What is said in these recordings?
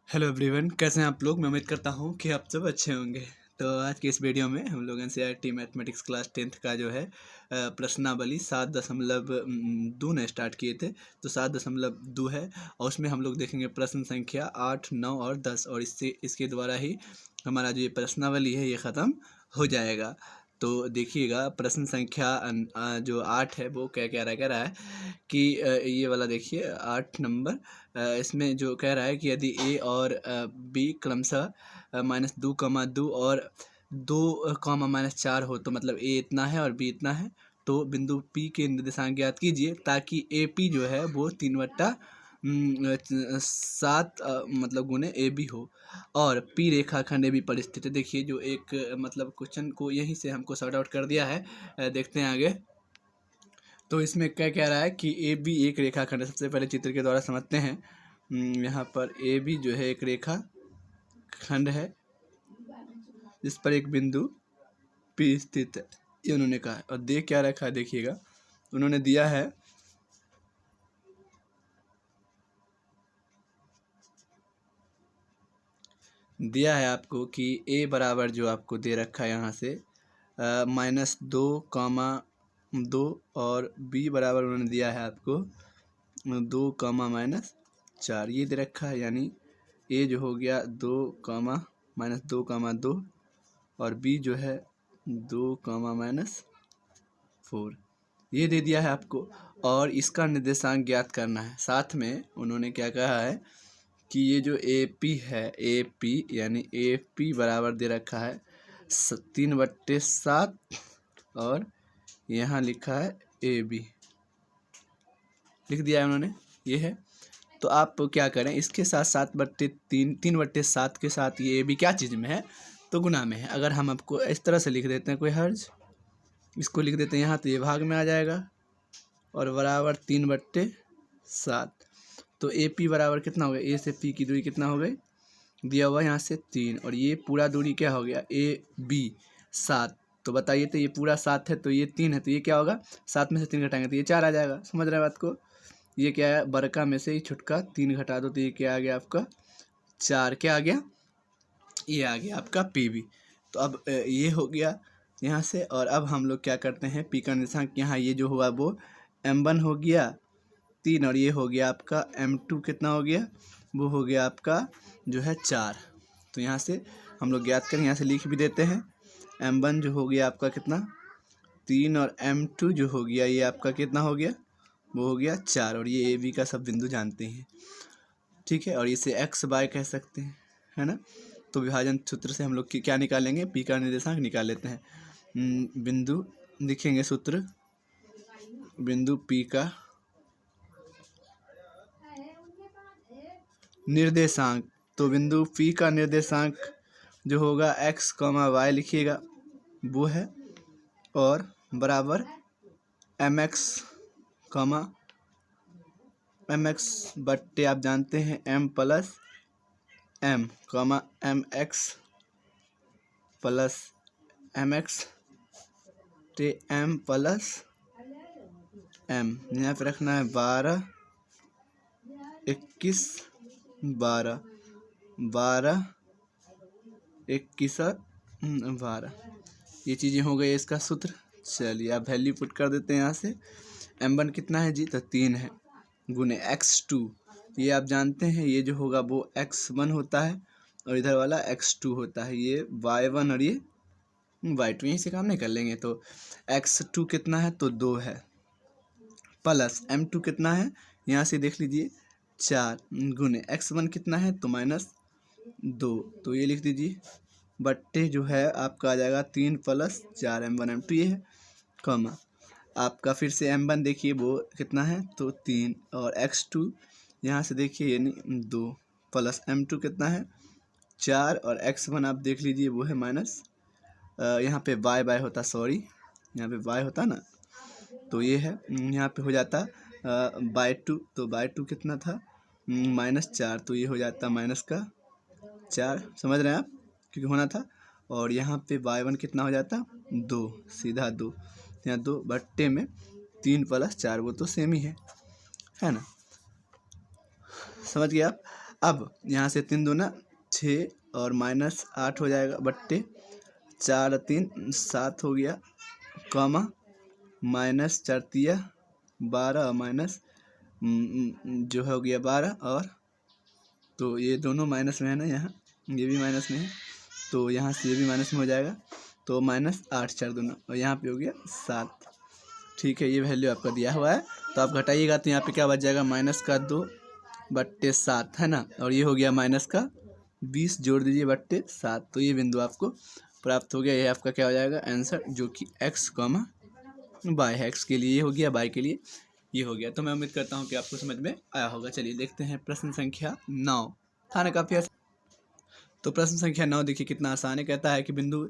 Hello everyone, कैसे हैं आप लोग। मैं उम्मीद करता हूं कि आप सब अच्छे होंगे। तो आज की इस वीडियो में हम लोग एनसीईआरटी मैथमेटिक्स क्लास 10th का जो है प्रश्नावली 7.2 ने स्टार्ट किए थे। तो 7.2 है और उसमें हम लोग देखेंगे प्रश्न संख्या 8, 9 और 10 और इसके द्वारा ही हमारा जो ये प्रश्नावली है ये ख़त्म हो जाएगा। तो देखिएगा प्रश्न संख्या जो 8 है वो क्या कह रहा है कि ये वाला देखिए 8 नंबर। इसमें जो कह रहा है कि यदि ए और बी क्रमशः -2, और 2, -4 हो तो मतलब ए इतना है और बी इतना है, तो बिंदु पी के निर्देशांक ज्ञात कीजिए ताकि ए पी जो है वो 3/7 मतलब गुने ए बी हो और पी रेखाखंड ए बी पर स्थित है। देखिए जो एक मतलब क्वेश्चन को यहीं से हमको सॉर्ट आउट कर दिया है। देखते हैं आगे। तो इसमें क्या कह रहा है कि ए बी एक रेखाखंड है। सबसे पहले चित्र के द्वारा समझते हैं। यहाँ पर ए बी जो है एक रेखा खंड है जिस पर एक बिंदु पी स्थित है, ये उन्होंने कहा है। और दे क्या रखा है देखिएगा, उन्होंने दिया है आपको कि ए बराबर जो आपको दे रखा है यहाँ से -2, और बी बराबर उन्होंने दिया है आपको 2, -4 ये दे रखा है। यानी ए जो हो गया 2, -2, और बी जो है 2, -4 ये दे दिया है आपको और इसका निर्देशांक ज्ञात करना है। साथ में उन्होंने क्या कहा है कि ये जो ए पी है, ए पी यानी ए पी बराबर दे रखा है 3/7 और यहाँ लिखा है ए बी लिख दिया है उन्होंने, ये है। तो आप क्या करें, इसके साथ 3/7 के साथ ये भी क्या चीज़ में है तो गुना में है। अगर हम आपको इस तरह से लिख देते हैं, कोई हर्ज, इसको लिख देते हैं यहाँ तो ये भाग में आ जाएगा और बराबर 3/7। तो ए पी बराबर कितना हो गया, ए से पी की दूरी कितना हो गई, दिया हुआ यहाँ से 3 और ये पूरा दूरी क्या हो गया ए बी 7। तो बताइए, तो ये पूरा 7 है तो ये 3 है, तो ये क्या होगा 7 में से 3 घटाएंगे तो ये 4 आ जाएगा। समझ रहे हैं बात को। ये क्या है, बड़का में से ही छुटका 3 घटा दो तो ये क्या आ गया आपका 4। क्या आ गया, ये आ गया आपका पी बी। तो अब ये हो गया यहाँ से। और अब हम लोग क्या करते हैं, पी का निर्देशांक यहाँ ये जो हुआ वो m1 हो गया 3 और ये हो गया आपका m2 कितना हो गया, वो हो गया आपका जो है 4। तो यहाँ से हम लोग ज्ञात करें, यहाँ से लिख भी देते हैं। m1 जो हो गया आपका कितना 3 और m2 जो हो गया ये आपका कितना हो गया, वो हो गया 4 और ये ए बी का सब बिंदु जानते हैं, ठीक है। और इसे एक्स बाय कह सकते हैं, है ना। तो विभाजन सूत्र से हम लोग क्या निकालेंगे, पी का निर्देशांक निकाल लेते हैं। बिंदु लिखेंगे सूत्र, बिंदु पी का निर्देशांक। तो बिंदु पी का निर्देशांक जो होगा x, y लिखिएगा वो है और बराबर mx, बट्टे आप जानते हैं m plus m, mx plus mx ते m प्लस m। यहाँ पे रखना है 12, 21, 12, 21 और 12 ये चीज़ें हो गई इसका सूत्र। चलिए आप वैल्यू पुट कर देते हैं यहाँ से। m1 कितना है जी, तो 3 है गुने x2, ये आप जानते हैं ये जो होगा वो x1 होता है और इधर वाला x2 होता है, ये y1 और ये y2, यहीं से काम नहीं कर लेंगे। तो x2 कितना है तो 2 है प्लस m2 कितना है यहाँ से देख लीजिए 4 गुने x1 कितना है तो -2, तो ये लिख दीजिए बट्टे जो है आपका आ जाएगा 3 + 4 m1 m2 ये है, कॉमा आपका फिर से m1 देखिए वो कितना है तो 3 और x2 यहाँ से देखिए यानी 2 प्लस m2 कितना है 4 और x1 आप देख लीजिए वो है माइनस, यहाँ पे y होता, सॉरी यहाँ पे y होता ना, तो ये है यहाँ पे हो जाता बाय 2। तो बाय 2 कितना था -4, तो ये हो जाता माइनस का 4, समझ रहे हैं आप, क्योंकि होना था। और यहाँ पे y1 कितना हो जाता 2, सीधा 2, यहाँ 2 बट्टे में 3 + 4, वो तो सेम ही है ना, समझ गए आप। अब यहाँ से 3 दूना 6 और -8 हो जाएगा बट्टे 4 3 7 हो गया, कॉमा -4 तिया 12 माइनस जो हो गया 12, और तो ये दोनों माइनस में है ना, यहाँ ये भी माइनस में है, तो यहाँ से ये भी माइनस में हो जाएगा, तो -8 4 दूना, और यहाँ पे हो गया 7। ठीक है, ये वैल्यू आपका दिया हुआ है, तो आप घटाइएगा तो यहाँ पे क्या बच जाएगा, -2 बट्टे 7 है ना, और ये हो गया -20 जोड़ दीजिए बट्टे 7, तो ये बिंदु आपको प्राप्त हो गया। ये आपका क्या हो जाएगा आंसर, जो कि x, y है। x के लिए ये हो गया, y के लिए ये हो गया। तो मैं उम्मीद करता हूँ कि आपको समझ में आया होगा। चलिए देखते हैं प्रश्न संख्या 9। था ना काफ़ी आसान। तो प्रश्न संख्या 9 देखिए कितना आसान है। कहता है कि बिंदु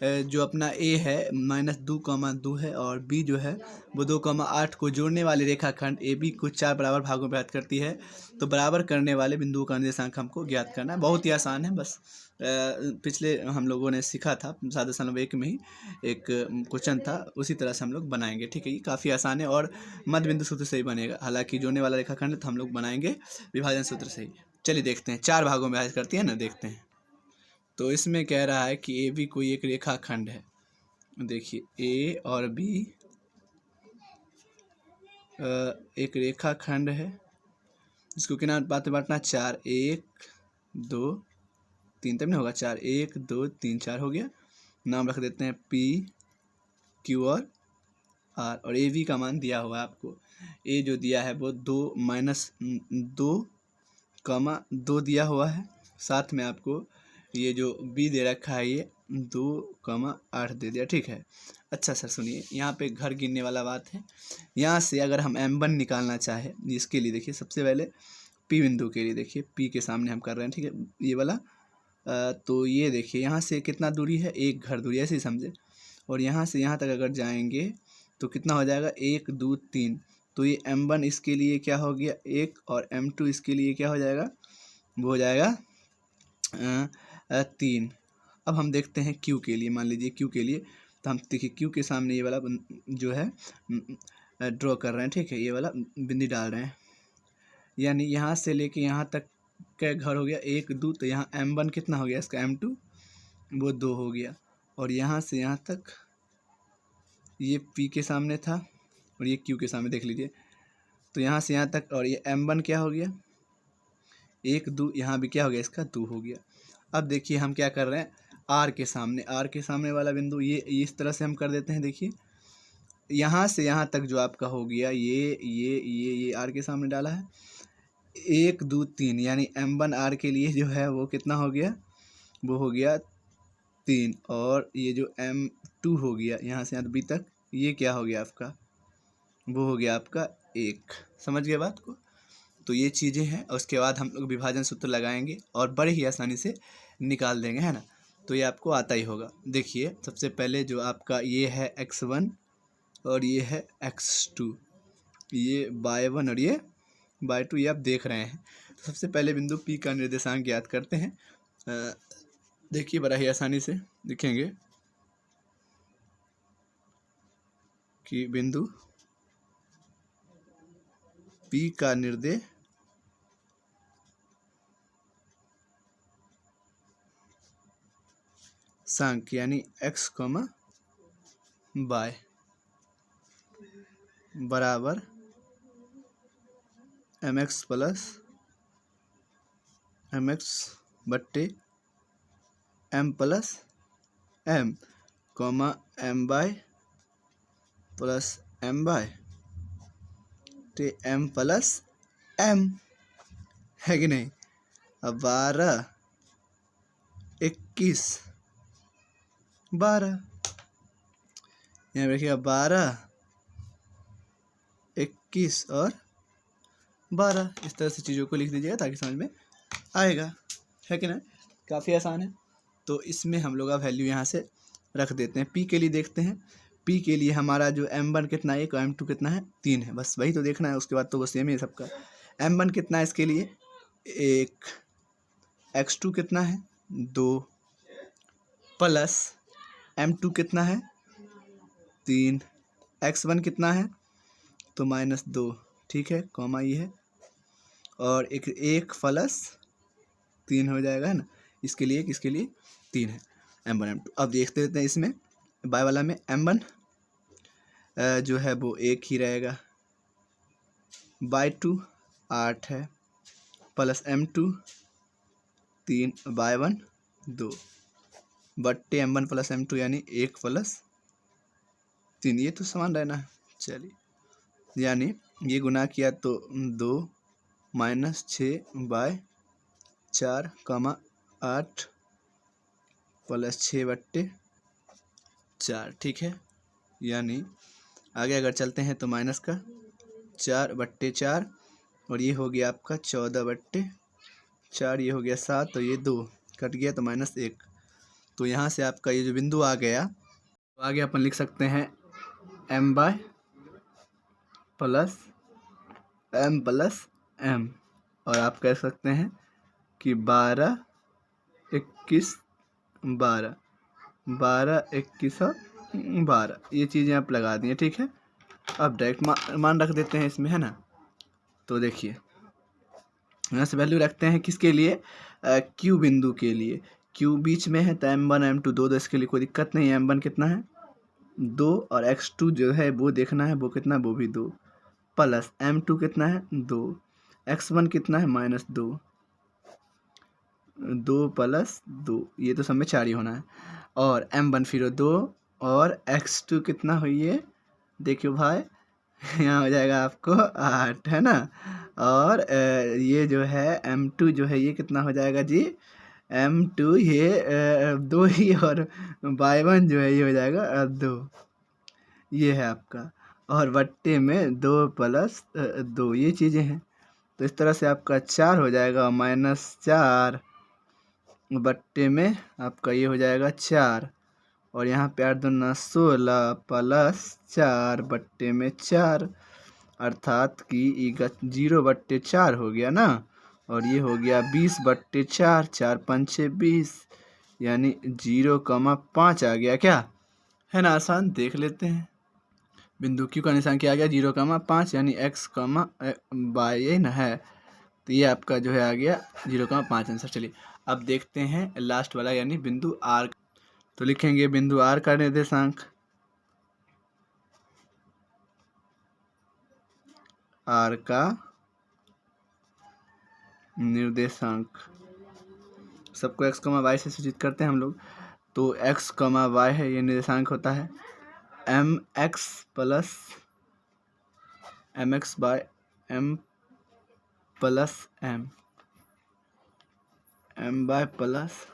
जो अपना a है -2, है, और b जो है वो 2, 8 को जोड़ने वाले रेखाखंड AB को 4 बराबर भागों में विभाजित करती है। तो बराबर करने वाले बिंदुओं का निर्देशांक हमको ज्ञात करना है। बहुत ही आसान है, बस पिछले हम लोगों ने सीखा था सादा सन 1 में ही एक क्वेश्चन था, उसी तरह से हम लोग बनाएंगे। ठीक है, ये काफ़ी आसान है और मध्य बिंदु सूत्र से ही बनेगा। हालांकि जोड़ने वाला रेखाखंड तो हम लोग बनाएंगे विभाजन सूत्र से ही। चलिए देखते हैं, 4 भागों में विभाजित करती है ना, देखते हैं। तो इसमें कह रहा है कि AB कोई एक रेखाखंड है। देखिए A और B एक रेखाखंड है, इसको कितना बात बांटना, 4 1 2 3, तब नहीं होगा 4 1 2 3 4 हो गया। नाम रख देते हैं P Q और R, और AB का मान दिया हुआ है आपको। A जो दिया है वो 2 दिया हुआ है, साथ में आपको ये जो B दे रखा है ये 2, 8 दे दिया। ठीक है, अच्छा सर सुनिए, यहाँ पे घर गिनने वाला बात है। यहाँ से अगर हम M1 निकालना चाहे, इसके लिए देखिए सबसे पहले P बिंदु के लिए देखिए, P के सामने हम कर रहे हैं, ठीक है, ये वाला। तो ये देखिए यहाँ से कितना दूरी है, 1 घर दूरी, ऐसे ही समझे। और यहाँ से यहाँ तक अगर जाएंगे तो कितना हो जाएगा, 1 2 3। तो ये M1 इसके लिए क्या हो गया 1, और M2 इसके लिए क्या हो जाएगा, वो हो जाएगा 3। अब हम देखते हैं Q के लिए। मान लीजिए Q के लिए, तो हम देखिए Q के सामने ये वाला जो है ड्रॉ कर रहे हैं। ठीक है, ये वाला बिंदी डाल रहे हैं, यानी यहाँ से लेके यहाँ तक का घर हो गया 1 2। तो यहाँ M1 कितना हो गया इसका, M2 वो 2 हो गया। और यहाँ से यहाँ तक ये P के सामने था और ये Q के सामने, देख लीजिए। तो यहाँ से यहाँ तक, और ये M1 क्या हो गया 1 2, यहाँ भी क्या हो गया इसका 2 हो गया। अब देखिए हम क्या कर रहे हैं, R के सामने वाला बिंदु ये इस तरह से हम कर देते हैं। देखिए यहाँ से यहाँ तक जो आपका हो गया ये R के सामने डाला है 1 2 3, यानी M1 R के लिए जो है वो कितना हो गया, वो हो गया 3। और ये जो M2 हो गया यहाँ से यहाँ B तक, ये क्या हो गया आपका, वो हो गया आपका 1। समझ गए बात को। तो ये चीज़ें हैं, और उसके बाद हम लोग विभाजन सूत्र लगाएंगे और बड़े ही आसानी से निकाल देंगे, है ना। तो ये आपको आता ही होगा। देखिए सबसे पहले जो आपका ये है x1 और ये है x2, ये y1 और ये y2, ये आप देख रहे हैं। तो सबसे पहले बिंदु P का निर्देशांक ज्ञात करते हैं। देखिए बड़ा ही आसानी से लिखेंगे कि बिंदु P का निर्देशांक यानी x, y बराबर mx बट्टे m plus m, my plus my टे m प्लस m, है कि नहीं। अब 12 21 12, यहाँ देखिए 12 21 और 12, इस तरह से चीज़ों को लिख दीजिएगा ताकि समझ में आएगा, है कि नहीं। काफ़ी आसान है। तो इसमें हम लोग अब वैल्यू यहाँ से रख देते हैं। P के लिए देखते हैं। P के लिए हमारा जो M1 कितना है 1 और M2 कितना है 3 है, बस वही तो देखना है। उसके बाद तो बस सेम ही है सबका। M1 कितना है इसके लिए 1, x2 कितना है 2, प्लस M2 कितना है 3, x1 कितना है तो -2, ठीक है, कॉमा ये है, और एक प्लस 3 हो जाएगा, है ना। इसके लिए किसके लिए 3 है, M1 M2। अब देखते रहते हैं इसमें बाय वाला में M1 जो है वो 1 ही रहेगा, बाय 2 8 है, प्लस M2 3, बाय 1 2 बट्टे M1 प्लस M2 यानी 1 प्लस 3, ये तो समान रहना है। चलिए यानी ये गुना किया तो 2 माइनस 6 बाय 4 कमा 8 प्लस 6 बट्टे 4, ठीक है। यानी आगे अगर चलते हैं तो माइनस का 4 बट्टे 4 और ये हो गया आपका 14 बट्टे 4, ये हो गया 7 तो ये 2 कट गया तो -1। तो यहाँ से आपका ये जो बिंदु आ गया, तो आगे अपन लिख सकते हैं M by plus M plus M, और आप कह सकते हैं कि 12 21 12 12 21 और 12, ये चीज़ें आप लगा दिए, ठीक है। अब डायरेक्ट मान रख देते हैं इसमें, है ना। तो देखिए यहाँ से वैल्यू रखते हैं किसके लिए, Q बिंदु के लिए। Q बीच में है तो M1 M2 दो, इसके लिए कोई दिक्कत नहीं है। M1 कितना है 2 और X2 जो है वो देखना है, वो कितना, वो भी 2, प्लस M2 कितना है 2, X1 कितना है -2, 2 प्लस 2, ये तो सब में 4 ही होना है, और M1 फिर 2 और X2 कितना हुई है, देखियो भाई यहाँ हो जाएगा आपको 8, है ना। और ये जो है M2 जो है ये कितना हो जाएगा जी, M2 ये 2 ही, और y1 जो है ये हो जाएगा 2, ये है आपका, और बट्टे में 2 प्लस 2, ये चीज़ें हैं। तो इस तरह से आपका 4 हो जाएगा, -4 बट्टे में आपका ये हो जाएगा 4, और यहाँ पे 8 दूना 16 प्लस 4 बट्टे में 4, अर्थात कि 0/4 हो गया ना, और ये हो गया 20/4, 4 5 6 20, यानी 0,5 आ गया, क्या है ना। आसान देख लेते हैं, बिंदु Q का निशान क्या आ गया 0,5, यानी x, y ये ना है, तो ये आपका जो है आ गया 0,5 आंसर। चलिए अब देखते हैं लास्ट वाला यानी बिंदु R। तो लिखेंगे बिंदु R का निर्देशांक, R का निर्देशांक, सबको x, y से सूचित करते हैं हम लोग। तो x, y है, ये निर्देशांक होता है mx plus mx by m plus m, m by plus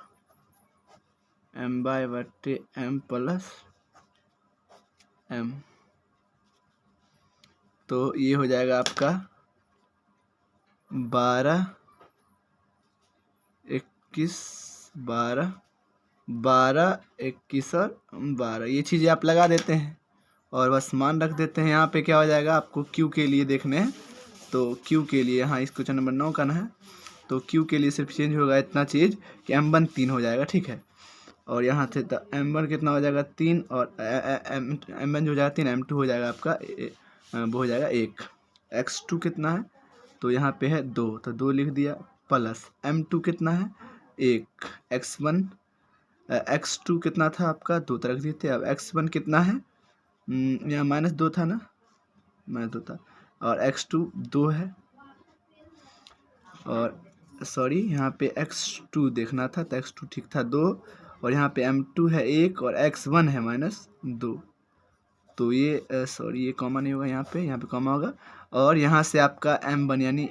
m by बट्टे m प्लस m। तो ये हो जाएगा आपका 12 21 12 12 21 और 12, ये चीज़ें आप लगा देते हैं और बस मान रख देते हैं। यहाँ पे क्या हो जाएगा, आपको Q के लिए देखने हैं, तो Q के लिए यहाँ इस क्वेश्चन नंबर 9 करना है। तो Q के लिए सिर्फ चेंज होगा इतना चीज़ कि M1 3 हो जाएगा, ठीक है। और यहाँ से तो M1 कितना हो जाएगा 3, और M1 जो हो जाएगा 3, M2 हो जाएगा आपका वो हो जाएगा 1, X2 कितना है, तो यहाँ पे है 2, तो 2 लिख दिया, प्लस M2 कितना है 1, X2 कितना था आपका 2 रख दिए थे। अब X1 कितना है, यहाँ -2 था ना, -2 था, और X2 2 है, और सॉरी यहाँ पे X2 देखना था, तो X2 ठीक था 2, और यहाँ पे M2 है 1 और X1 है -2, तो ये सॉरी ये कॉमा नहीं होगा, यहाँ पे कॉमा होगा। और यहाँ से आपका M1 यानी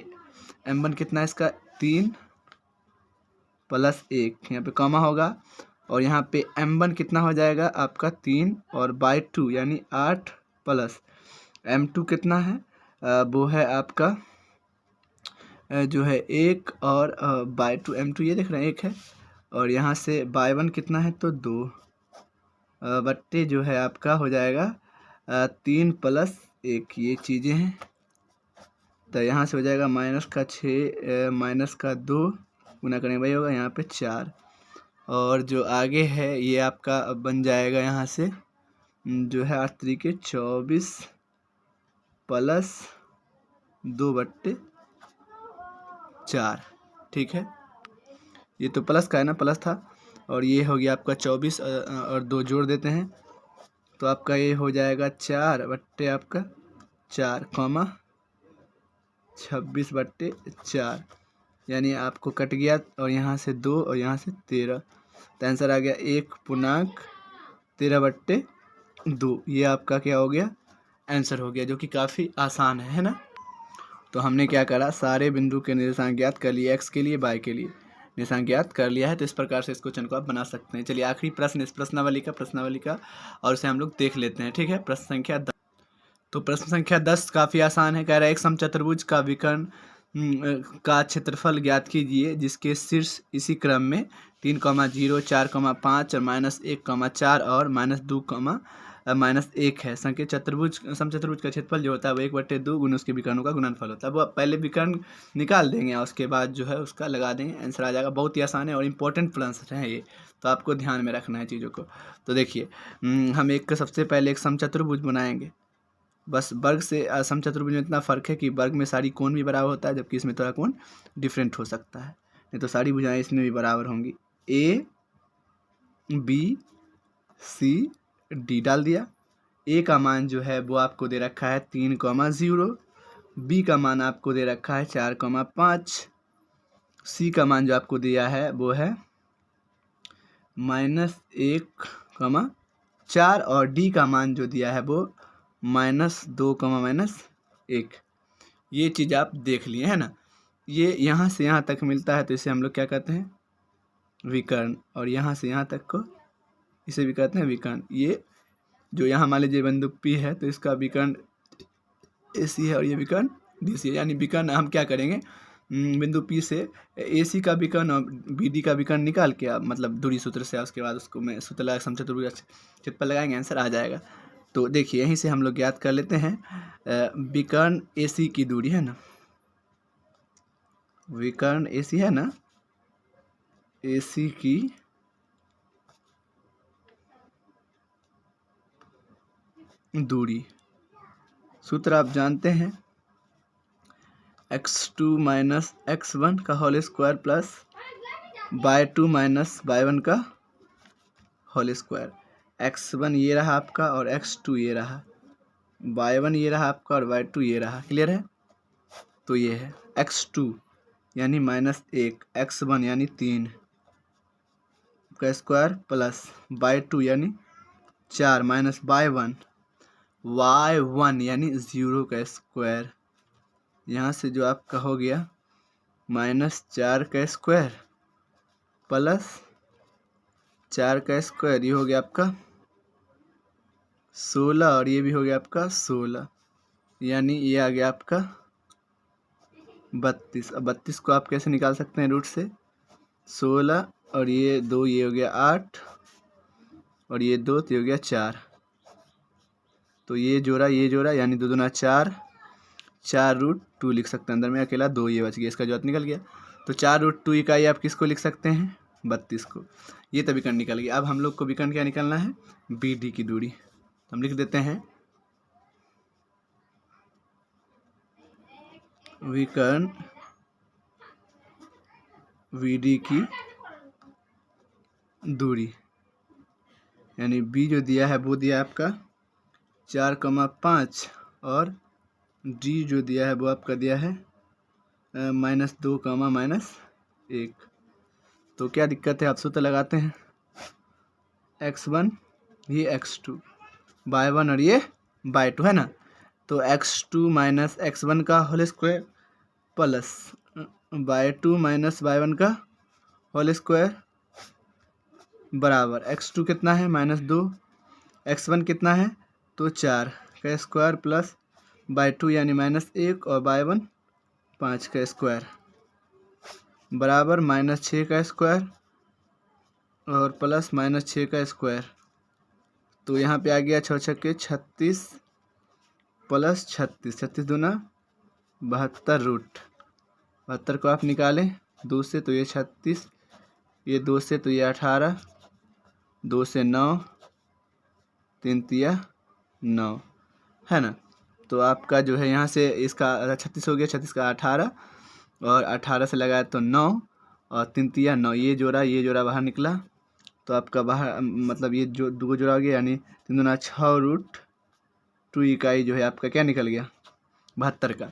M1 कितना है इसका 3 प्लस 1, यहाँ पे कॉमा होगा, और यहाँ पे M1 कितना हो जाएगा आपका 3 और बाय 2 यानी 8, प्लस M2 कितना है वो है आपका जो है 1 और बाय 2, M2 ये देख रहे हैं 1 है, और यहाँ से बाय 1 कितना है तो 2 बट्टे जो है आपका हो जाएगा 3 प्लस 1, ये चीज़ें हैं। तो यहाँ से हो जाएगा -6 -2 गुना करेंगे वही होगा यहाँ पे 4, और जो आगे है ये आपका बन जाएगा यहाँ से जो है 8 तरीके 24 प्लस 2/4, ठीक है। ये तो प्लस का है ना, प्लस था। और ये हो गया आपका 24 और 2 जोड़ देते हैं तो आपका ये हो जाएगा 4 बट्टे आपका 4 कॉमा 26/4, यानी आपको कट गया और यहाँ से 2 और यहाँ से 13, तो आंसर आ गया 1.13/2। ये आपका क्या हो गया, आंसर हो गया, जो कि काफ़ी आसान है ना। तो हमने क्या करा, सारे बिंदु के निर्देशांक ज्ञात कर लिए, एक्स के लिए वाई के लिए निर्देशांक ज्ञात कर लिया है। तो इस प्रकार से इस क्वेश्चन को आप बना सकते हैं। चलिए आखिरी प्रश्न इस प्रश्नावली का और उसे हम लोग देख लेते हैं। ठीक है, प्रश्न संख्या 10। तो प्रश्न संख्या 10 काफ़ी आसान है। कह रहा है एक समचतुर्भुज का विकर्ण का क्षेत्रफल ज्ञात कीजिए जिसके शीर्ष इसी क्रम में 3,0, 4,5 और -1,4 और -2, -1 है। संकेत समचतुर्भुज का क्षेत्रफल जो होता है वो 1/2 गुना उसके विकर्णों का गुणनफल होता है। वो पहले विकर्ण निकाल देंगे और उसके बाद जो है उसका लगा देंगे, आंसर आ जाएगा। बहुत ही आसान है और इम्पोर्टेंट प्रश्न है ये, तो आपको ध्यान में रखना है चीज़ों को। तो देखिए हम सबसे पहले एक समचतुर्भुज बनाएंगे। बस वर्ग से समचतुर्भुज में इतना फ़र्क है कि वर्ग में सारी कोण भी बराबर होता है, जबकि इसमें थोड़ा कोण डिफरेंट हो सकता है। नहीं तो सारी भुजाएं इसमें भी बराबर होंगी। ए बी सी डी डाल दिया। ए का मान जो है वो आपको दे रखा है 3,0, बी का मान आपको दे रखा है 4,5, सी का मान जो आपको दिया है वो है -1,4 और डी का मान जो दिया है वो -2, -1। ये चीज़ आप देख लिए है ना। ये यहाँ से यहाँ तक मिलता है तो इसे हम लोग क्या कहते हैं, विकर्ण, और यहाँ से यहाँ तक को इसे भी कहते हैं विकर्ण। ये जो यहाँ मान लीजिए बिंदु P है तो इसका विकर्ण AC है और ये विकर्ण DC है। यानी विकर्ण हम क्या करेंगे, बिंदु P से AC का विकर्ण और BD का विकर्ण निकाल के आप मतलब दूरी सूत्र से उसके बाद उसको मैं सूत्र लगा समचतुर्भुज क्षेत्रफल लगाएंगे, आंसर आ जाएगा। तो देखिए यहीं से हम लोग ज्ञात कर लेते हैं विकर्ण AC की दूरी है ना, विकर्ण AC है ना, AC की दूरी सूत्र आप जानते हैं, x2 - x1 का whole square plus y2 - y1 का होल स्क्वायर। x1 ये रहा आपका और x2 ये रहा, y1 ये रहा आपका और y2 ये रहा। क्लियर है। तो ये है x2 यानी -1, x1 यानी 3 का स्क्वायर प्लस y2 यानी 4 माइनस y1 यानी 0 का स्क्वायर। यहाँ से जो आपका हो गया -4 का स्क्वायर प्लस 4 का स्क्वायर, ये हो गया आपका 16 और ये भी हो गया आपका 16, यानी ये आ गया आपका 32। अब 32 को आप कैसे निकाल सकते हैं, रूट से 16 और ये 2, ये हो गया 8 और ये 2 तो ये हो गया 4। तो ये जोड़ा यानी 2 दूना 4, 4√2 लिख सकते हैं। अंदर में अकेला 2 ये बच गया, इसका जो निकल गया। तो 4√2 इकाई आप किसको लिख सकते हैं, 32 को। ये तो विकर्ण निकल गया। अब हम लोग को विकर्ण क्या निकालना है, BD की दूरी। हम लिख देते हैं विकर्ण BD की दूरी, यानी B जो दिया है वो दिया है आपका 4,5 और D जो दिया है वो आपका दिया है -2, -1। तो क्या दिक्कत है, आप सूत्र लगाते हैं, x1 ये x2, y1 और ये y2 है ना। तो x2 - x1 का whole square plus y2 - y1 का होल स्क्वायर बराबर x2 कितना है -2, x1 कितना है तो 4 का स्क्वायर प्लस y2 यानी -1 और y1 5 का स्क्वायर बराबर -6 का स्क्वायर और प्लस -6 का स्क्वायर। तो यहाँ पे आ गया 6 छक्के 36 प्लस 36, 36 दूना 72 रूट 72 को आप निकालें 2 से तो ये 36, ये 2 से तो ये 18, 2 से 9, 3 तिया 9 है ना। तो आपका जो है यहाँ से इसका 36 हो गया, 36 का 18 और 18 से लगाया तो 9 और 3 तिया 9, ये जोड़ा बाहर निकला तो आपका बाहर मतलब ये जो 2 जोड़ा हो गया, यानी 3 दूना 6√2 इकाई जो है आपका क्या निकल गया 72 का।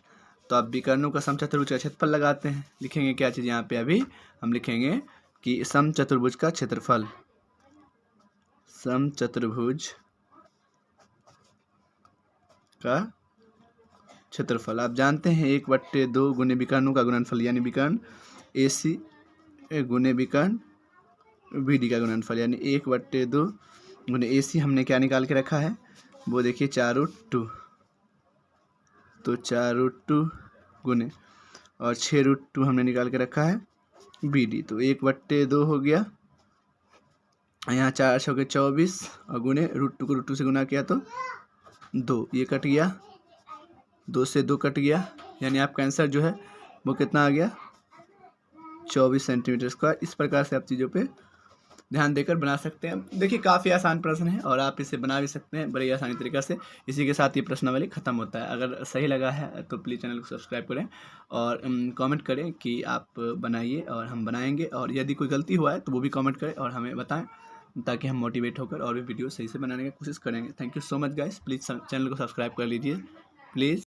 तो आप विकर्णों का समचतुर्भुज का क्षेत्रफल लगाते हैं। लिखेंगे क्या चीज़ यहाँ पे, अभी हम लिखेंगे कि समचतुर्भुज का क्षेत्रफल, समचतुर्भुज का क्षेत्रफल। आप जानते हैं 1/2 गुने विकर्णों का गुणनफल, यानी विकर्ण AC गुने विकर्ण BD का गुणनफल, यानी 1/2 गुने AC हमने क्या निकाल के रखा है, वो देखिए 4√2, तो 4√2 गुने और 6√2 हमने निकाल के रखा है BD, तो 1/2 हो गया। यहाँ 4 6 के 24 और गुने √2 को √2 से गुना किया तो 2, ये कट गया, 2 से 2 कट गया, यानी आपका आंसर जो है वो कितना आ गया 24 सेंटीमीटर स्क्वायर। इस प्रकार से आप चीज़ों पे ध्यान देकर बना सकते हैं। देखिए काफ़ी आसान प्रश्न है और आप इसे बना भी सकते हैं बड़े आसानी तरीक़ा से। इसी के साथ ये प्रश्नावली ख़त्म होता है। अगर सही लगा है तो प्लीज़ चैनल को सब्सक्राइब करें और कमेंट करें कि आप बनाइए और हम बनाएंगे, और यदि कोई गलती हुआ है तो वो भी कमेंट करें और हमें बताएं, ताकि हम मोटिवेट होकर और भी वीडियो सही से बनाने की कोशिश करेंगे। Thank you so much guys, please channel को सब्सक्राइब कर लीजिए प्लीज़।